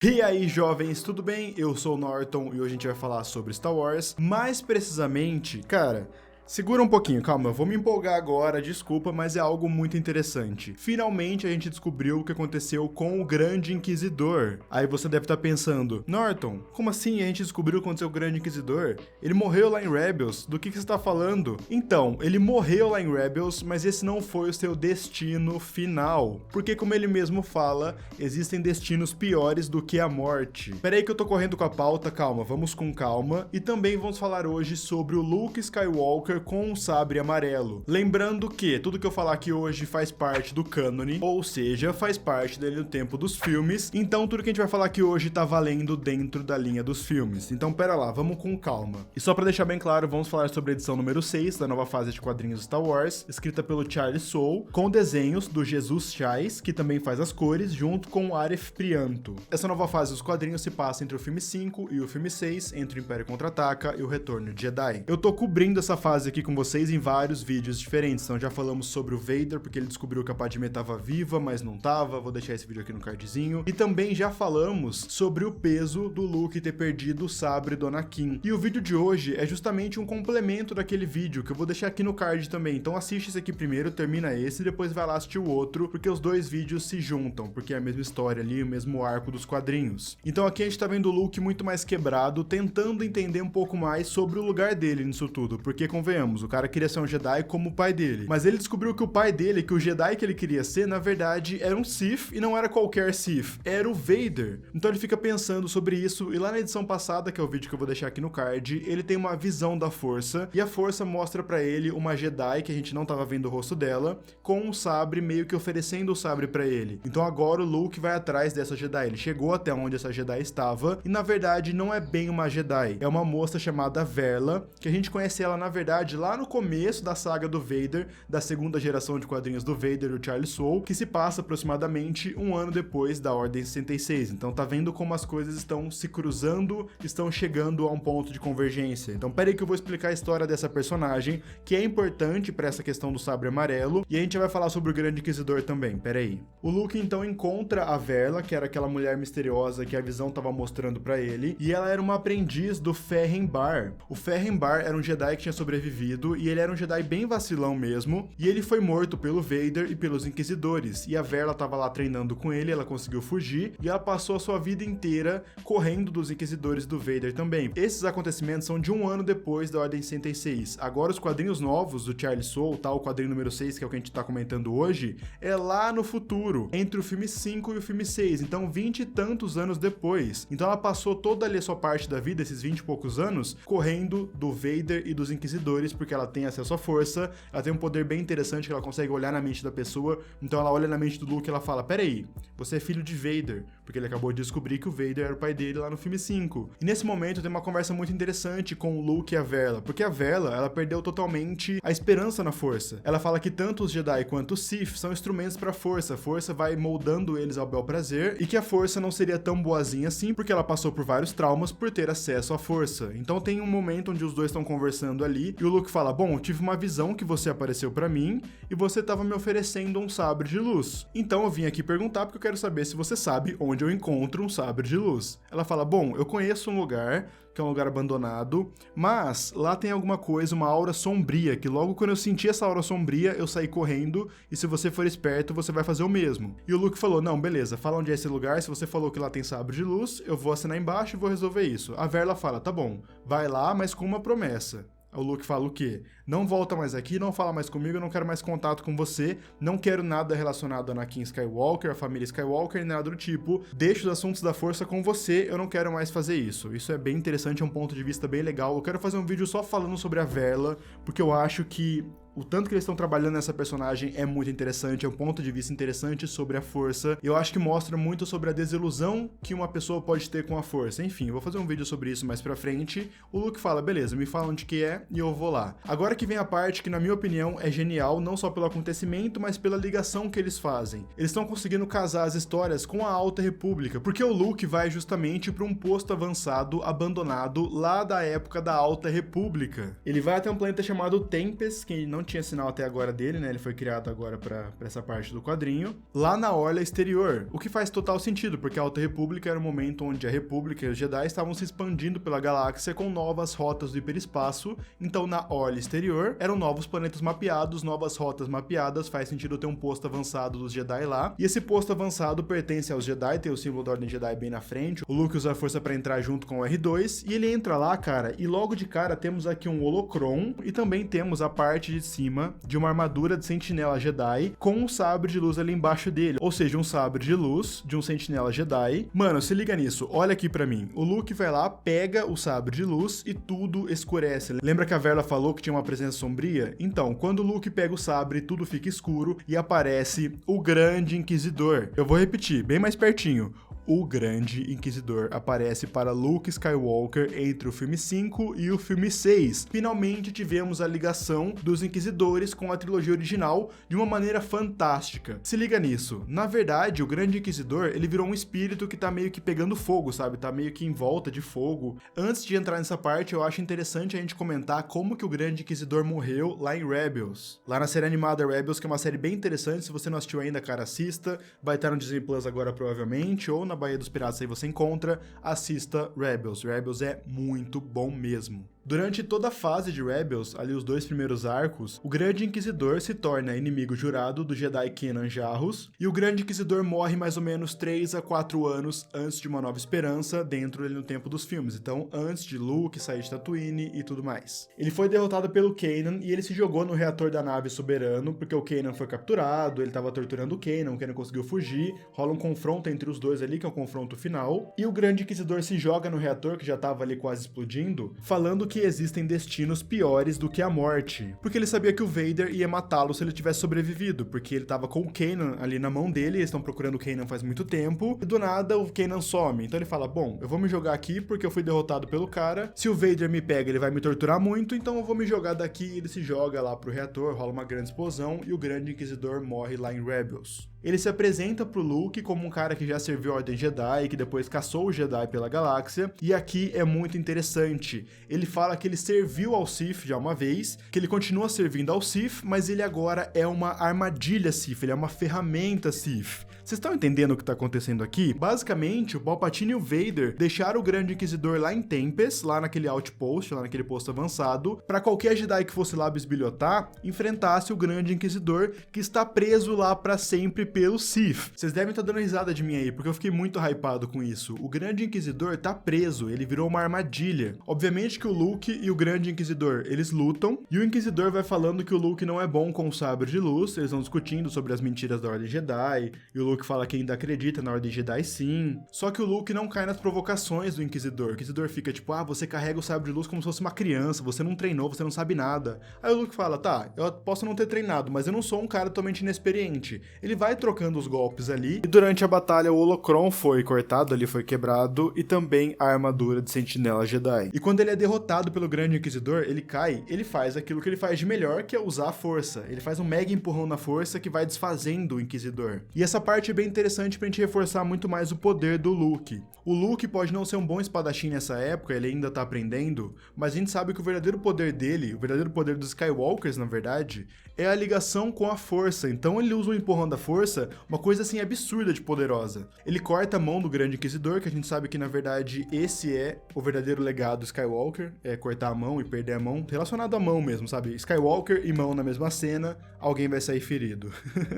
E aí, jovens, tudo bem? Eu sou o Norton e hoje a gente vai falar sobre Star Wars. Mais precisamente, cara, segura um pouquinho, calma, eu vou me empolgar agora, desculpa, mas é algo muito interessante. Finalmente a gente descobriu o que aconteceu com o Grande Inquisidor. Aí você deve estar pensando, Norton, como assim a gente descobriu o que aconteceu com o Grande Inquisidor? Ele morreu lá em Rebels, do que você está falando? Então, ele morreu lá em Rebels, mas esse não foi o seu destino final. Porque como ele mesmo fala, existem destinos piores do que a morte. Pera aí que eu tô correndo com a pauta, calma, vamos com calma. E também vamos falar hoje sobre o Luke Skywalker com um sabre amarelo. Lembrando que tudo que eu falar aqui hoje faz parte do cânone, ou seja, faz parte dele no tempo dos filmes, então tudo que a gente vai falar aqui hoje tá valendo dentro da linha dos filmes. Então pera lá, vamos com calma. E só pra deixar bem claro, vamos falar sobre a edição número 6 da nova fase de quadrinhos Star Wars, escrita pelo Charlie Soule, com desenhos do Jesus Chais, que também faz as cores, junto com o Aref Prianto. Essa nova fase dos quadrinhos se passa entre o filme 5 e o filme 6, entre o Império Contra-Ataca e o Retorno de Jedi. Eu tô cobrindo essa fase aqui com vocês em vários vídeos diferentes, então já falamos sobre o Vader, porque ele descobriu que a Padmé tava viva, mas não tava, vou deixar esse vídeo aqui no cardzinho, e também já falamos sobre o peso do Luke ter perdido o sabre do Anakin, e o vídeo de hoje é justamente um complemento daquele vídeo, que eu vou deixar aqui no card também, então assiste esse aqui primeiro, termina esse, e depois vai lá assistir o outro, porque os dois vídeos se juntam, porque é a mesma história ali, o mesmo arco dos quadrinhos. Então aqui a gente tá vendo o Luke muito mais quebrado, tentando entender um pouco mais sobre o lugar dele nisso tudo, porque convenhamos, o cara queria ser um Jedi como o pai dele, mas ele descobriu que o pai dele, que o Jedi que ele queria ser, na verdade, era um Sith, e não era qualquer Sith, era o Vader. Então ele fica pensando sobre isso, e lá na edição passada, que é o vídeo que eu vou deixar aqui no card, ele tem uma visão da Força, e a Força mostra pra ele uma Jedi, que a gente não tava vendo o rosto dela, com um sabre, meio que oferecendo o sabre pra ele. Então agora o Luke vai atrás dessa Jedi, ele chegou até onde essa Jedi estava, e na verdade não é bem uma Jedi, é uma moça chamada Verla, que a gente conhece ela na verdade lá no começo da saga do Vader, da segunda geração de quadrinhos do Vader, o Charlie Soule, que se passa aproximadamente um ano depois da Ordem 66. Então tá vendo como as coisas estão se cruzando, estão chegando a um ponto de convergência. Então pera aí que eu vou explicar a história dessa personagem, que é importante para essa questão do sabre amarelo, e a gente vai falar sobre o Grande Inquisidor também, pera aí. O Luke então encontra a Verla, que era aquela mulher misteriosa que a visão tava mostrando para ele, e ela era uma aprendiz do Ferren Barr. O Ferren Barr era um Jedi que tinha sobrevivido, e ele era um Jedi bem vacilão mesmo, e ele foi morto pelo Vader e pelos Inquisidores, e a Verla tava lá treinando com ele, ela conseguiu fugir, e ela passou a sua vida inteira correndo dos Inquisidores e do Vader também. Esses acontecimentos são de um ano depois da Ordem 66. Agora os quadrinhos novos do Charlie Soule, tá, o quadrinho número 6, que é o que a gente tá comentando hoje, é lá no futuro, entre o filme 5 e o filme 6, então 20 e tantos anos depois. Então ela passou toda ali a sua parte da vida, esses 20 e poucos anos, correndo do Vader e dos Inquisidores, porque ela tem acesso à força, ela tem um poder bem interessante que ela consegue olhar na mente da pessoa, então ela olha na mente do Luke e ela fala, peraí, você é filho de Vader, porque ele acabou de descobrir que o Vader era o pai dele lá no filme 5. E nesse momento tem uma conversa muito interessante com o Luke e a Verla, porque a Verla, ela perdeu totalmente a esperança na força. Ela fala que tanto os Jedi quanto os Sith são instrumentos pra força, a força vai moldando eles ao bel prazer, e que a força não seria tão boazinha assim, porque ela passou por vários traumas por ter acesso à força. Então tem um momento onde os dois estão conversando ali, e o Luke fala, bom, eu tive uma visão que você apareceu pra mim, e você tava me oferecendo um sabre de luz. Então eu vim aqui perguntar porque eu quero saber se você sabe onde eu encontro um sabre de luz. Ela fala, bom, eu conheço um lugar, que é um lugar abandonado, mas lá tem alguma coisa, uma aura sombria, que logo quando eu senti essa aura sombria, eu saí correndo, e se você for esperto, você vai fazer o mesmo. E o Luke falou, não, beleza, fala onde é esse lugar, se você falou que lá tem sabre de luz, eu vou assinar embaixo e vou resolver isso. A Verla fala, tá bom, vai lá, mas com uma promessa. O Luke fala o quê? Não volta mais aqui, não fala mais comigo, eu não quero mais contato com você, não quero nada relacionado a Anakin Skywalker, a família Skywalker, nada do tipo. Deixa os assuntos da força com você, eu não quero mais fazer isso. Isso é bem interessante, é um ponto de vista bem legal. Eu quero fazer um vídeo só falando sobre a Verla, porque eu acho que o tanto que eles estão trabalhando nessa personagem é muito interessante, é um ponto de vista interessante sobre a força. Eu acho que mostra muito sobre a desilusão que uma pessoa pode ter com a força. Enfim, eu vou fazer um vídeo sobre isso mais pra frente. O Luke fala, beleza, me fala onde que é e eu vou lá. Agora que vem a parte que, na minha opinião, é genial, não só pelo acontecimento, mas pela ligação que eles fazem. Eles estão conseguindo casar as histórias com a Alta República, porque o Luke vai justamente para um posto avançado, abandonado, lá da época da Alta República. Ele vai até um planeta chamado Tempest, que não tinha sinal até agora dele, né? Ele foi criado agora pra essa parte do quadrinho. Lá na Orla Exterior, o que faz total sentido, porque a Alta República era o momento onde a República e os Jedi estavam se expandindo pela galáxia com novas rotas do hiperespaço. Então, na Orla Exterior, eram novos planetas mapeados, novas rotas mapeadas. Faz sentido ter um posto avançado dos Jedi lá. E esse posto avançado pertence aos Jedi, tem o símbolo da Ordem Jedi bem na frente. O Luke usa a força pra entrar junto com o R2. E ele entra lá, cara, e logo de cara temos aqui um holocron. E também temos a parte de cima de uma armadura de sentinela Jedi com um sabre de luz ali embaixo dele. Ou seja, um sabre de luz de um sentinela Jedi. Mano, se liga nisso. Olha aqui pra mim. O Luke vai lá, pega o sabre de luz e tudo escurece. Lembra que a Verla falou que tinha uma presença sombria? Então, quando o Luke pega o sabre, tudo fica escuro e aparece o Grande Inquisidor. Eu vou repetir, bem mais pertinho. O Grande Inquisidor aparece para Luke Skywalker entre o filme 5 e o filme 6. Finalmente tivemos a ligação dos Inquisidores com a trilogia original de uma maneira fantástica. Se liga nisso. Na verdade, o Grande Inquisidor, ele virou um espírito que tá meio que pegando fogo, sabe? Tá meio que em volta de fogo. Antes de entrar nessa parte, eu acho interessante a gente comentar como que o Grande Inquisidor morreu lá em Rebels. Lá na série animada Rebels, que é uma série bem interessante. Se você não assistiu ainda, cara, assista. Vai estar no Disney Plus agora, provavelmente, ou na Baía dos Piratas aí você encontra, assista Rebels. Rebels é muito bom mesmo. Durante toda a fase de Rebels, ali os 2 primeiros arcos, o Grande Inquisidor se torna inimigo jurado do Jedi Kanan Jarrus, e o Grande Inquisidor morre mais ou menos 3 a 4 anos antes de Uma Nova Esperança, dentro ali no tempo dos filmes, então antes de Luke sair de Tatooine e tudo mais. Ele foi derrotado pelo Kanan e ele se jogou no reator da nave Soberano, porque o Kanan foi capturado, ele estava torturando o Kanan conseguiu fugir, rola um confronto entre os dois ali, que é o confronto final, e o Grande Inquisidor se joga no reator, que já estava ali quase explodindo, falando que existem destinos piores do que a morte, porque ele sabia que o Vader ia matá-lo se ele tivesse sobrevivido, porque ele tava com o Kanan ali na mão dele, eles estão procurando o Kanan faz muito tempo, e do nada o Kanan some, então ele fala, bom, eu vou me jogar aqui porque eu fui derrotado pelo cara, se o Vader me pega ele vai me torturar muito, então eu vou me jogar daqui, e ele se joga lá pro reator, rola uma grande explosão, e o Grande Inquisidor morre lá em Rebels. Ele se apresenta pro Luke como um cara que já serviu a Ordem Jedi, que depois caçou o Jedi pela galáxia, e aqui é muito interessante. Ele fala que ele serviu ao Sith já uma vez, que ele continua servindo ao Sith, mas ele agora é uma armadilha Sith, ele é uma ferramenta Sith. Vocês estão entendendo o que tá acontecendo aqui? Basicamente, o Palpatine e o Vader deixaram o Grande Inquisidor lá em Tempest, lá naquele outpost, lá naquele posto avançado, pra qualquer Jedi que fosse lá bisbilhotar, enfrentasse o Grande Inquisidor, que está preso lá pra sempre pelo Sith. Vocês devem estar dando risada de mim aí, porque eu fiquei muito hypado com isso. O Grande Inquisidor tá preso, ele virou uma armadilha. Obviamente que o Luke e o Grande Inquisidor, eles lutam, e o Inquisidor vai falando que o Luke não é bom com o sabre de luz, eles vão discutindo sobre as mentiras da Ordem Jedi, e o Luke fala que ainda acredita na Ordem Jedi sim. Só que o Luke não cai nas provocações do Inquisidor. O Inquisidor fica tipo, você carrega o sabre de luz como se fosse uma criança, você não treinou, você não sabe nada. Aí o Luke fala, tá, eu posso não ter treinado, mas eu não sou um cara totalmente inexperiente. Ele vai trocando os golpes ali, e durante a batalha o holocron foi cortado ali, foi quebrado, e também a armadura de sentinela Jedi. E quando ele é derrotado pelo Grande Inquisidor, ele cai, ele faz aquilo que ele faz de melhor, que é usar a força. Ele faz um mega empurrão na força que vai desfazendo o Inquisidor. E essa parte é bem interessante pra gente reforçar muito mais o poder do Luke. O Luke pode não ser um bom espadachim nessa época, ele ainda tá aprendendo, mas a gente sabe que o verdadeiro poder dele, o verdadeiro poder dos Skywalkers, na verdade, é a ligação com a força. Então ele usa o empurrão da força, uma coisa assim absurda de poderosa. Ele corta a mão do Grande Inquisidor, que a gente sabe que na verdade esse é o verdadeiro legado do Skywalker, é cortar a mão e perder a mão, relacionado à mão mesmo, sabe? Skywalker e mão na mesma cena, alguém vai sair ferido.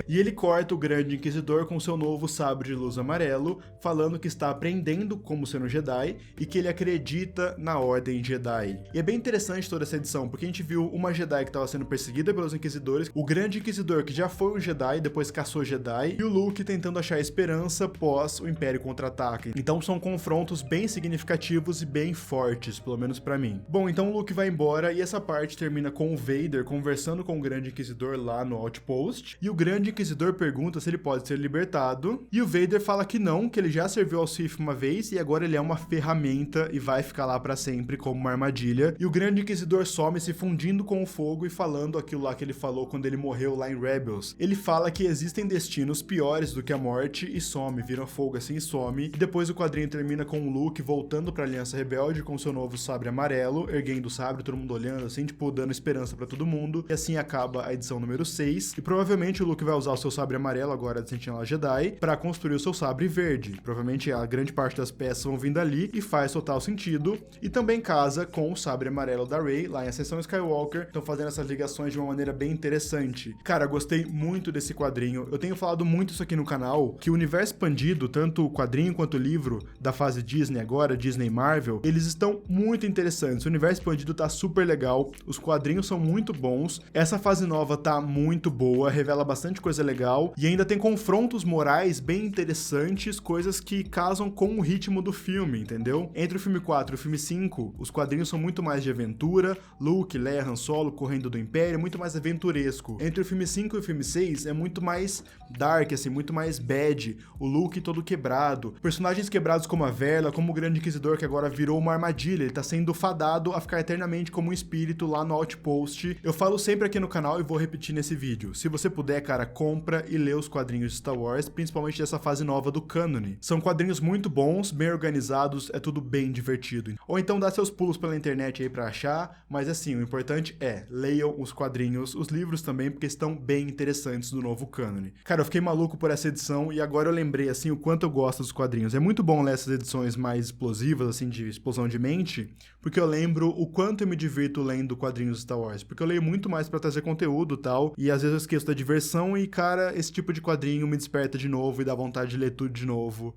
E ele corta o Grande Inquisidor com seu novo sabre de luz amarelo, falando que está aprendendo como ser um Jedi e que ele acredita na Ordem Jedi. E é bem interessante toda essa edição, porque a gente viu uma Jedi que estava sendo perseguida pelos Inquisidores, o Grande Inquisidor que já foi um Jedi, depois caçou Jedi, e o Luke tentando achar esperança pós o Império Contra-Ataca. Então são confrontos bem significativos e bem fortes, pelo menos pra mim. Bom, então o Luke vai embora e essa parte termina com o Vader conversando com o Grande Inquisidor lá no Outpost, e o Grande Inquisidor pergunta se ele pode ser libertado, e o Vader fala que não, que ele já serviu ao Sith uma vez 3 e agora ele é uma ferramenta e vai ficar lá pra sempre como uma armadilha. E o Grande Inquisidor some se fundindo com o fogo e falando aquilo lá que ele falou quando ele morreu lá em Rebels. Ele fala que existem destinos piores do que a morte e some, vira fogo assim e some. E depois o quadrinho termina com o Luke voltando pra Aliança Rebelde com seu novo sabre amarelo, erguendo o sabre, todo mundo olhando assim, tipo, dando esperança pra todo mundo. E assim acaba a edição número 6. E provavelmente o Luke vai usar o seu sabre amarelo agora de Sentinela Jedi pra construir o seu sabre verde. Provavelmente a grande parte das peças vão vindo ali e faz total sentido. E também casa com o sabre amarelo da Rey lá em Ascensão Skywalker. Estão fazendo essas ligações de uma maneira bem interessante. Cara, gostei muito desse quadrinho. Eu tenho falado muito isso aqui no canal, que o universo expandido, tanto o quadrinho quanto o livro da fase Disney agora, Disney Marvel, eles estão muito interessantes. O universo expandido tá super legal, os quadrinhos são muito bons, essa fase nova tá muito boa, revela bastante coisa legal e ainda tem confrontos morais bem interessantes, coisas que casam com o ritmo do filme, entendeu? Entre o filme 4 e o filme 5, os quadrinhos são muito mais de aventura, Luke, Leia, Han Solo correndo do Império, muito mais aventuresco. Entre o filme 5 e o filme 6 é muito mais dark, assim, muito mais bad, o Luke todo quebrado, personagens quebrados como a Verla, como o Grande Inquisidor que agora virou uma armadilha, ele tá sendo fadado a ficar eternamente como um espírito lá no Outpost. Eu falo sempre aqui no canal e vou repetir nesse vídeo, se você puder, cara, compra e lê os quadrinhos de Star Wars, principalmente dessa fase nova do cânone. São quadrinhos muito bons, bem organizados, é tudo bem divertido. Ou então dá seus pulos pela internet aí pra achar, mas assim, o importante é, leiam os quadrinhos, os livros também, porque estão bem interessantes do novo cânone. Cara, eu fiquei maluco por essa edição e agora eu lembrei, assim, o quanto eu gosto dos quadrinhos. É muito bom ler essas edições mais explosivas, assim, de explosão de mente, porque eu lembro o quanto eu me divirto lendo quadrinhos de Star Wars, porque eu leio muito mais pra trazer conteúdo e tal, e às vezes eu esqueço da diversão e, cara, esse tipo de quadrinho me desperta de novo e dá vontade de ler tudo de novo.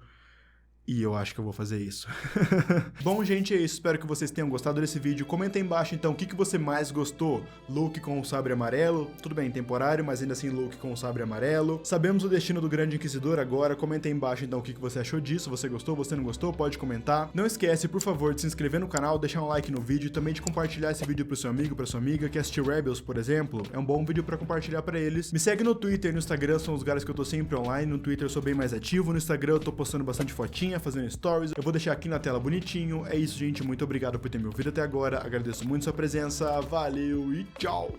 E eu acho que eu vou fazer isso. Bom, gente, é isso. Espero que vocês tenham gostado desse vídeo. Comenta aí embaixo, então, o que você mais gostou. Luke com o sabre amarelo. Tudo bem, temporário, mas ainda assim Luke com o sabre amarelo. Sabemos o destino do Grande Inquisidor agora. Comenta aí embaixo, então, o que você achou disso. Você gostou, você não gostou? Pode comentar. Não esquece, por favor, de se inscrever no canal, deixar um like no vídeo e também de compartilhar esse vídeo pro seu amigo, pra sua amiga, que assistiu Rebels, por exemplo. É um bom vídeo pra compartilhar pra eles. Me segue no Twitter e no Instagram, são os lugares que eu tô sempre online. No Twitter eu sou bem mais ativo. No Instagram eu tô postando bastante fotinha, fazendo stories. Eu vou deixar aqui na tela bonitinho. É isso, gente. Muito obrigado por ter me ouvido até agora. Agradeço muito sua presença. Valeu e tchau!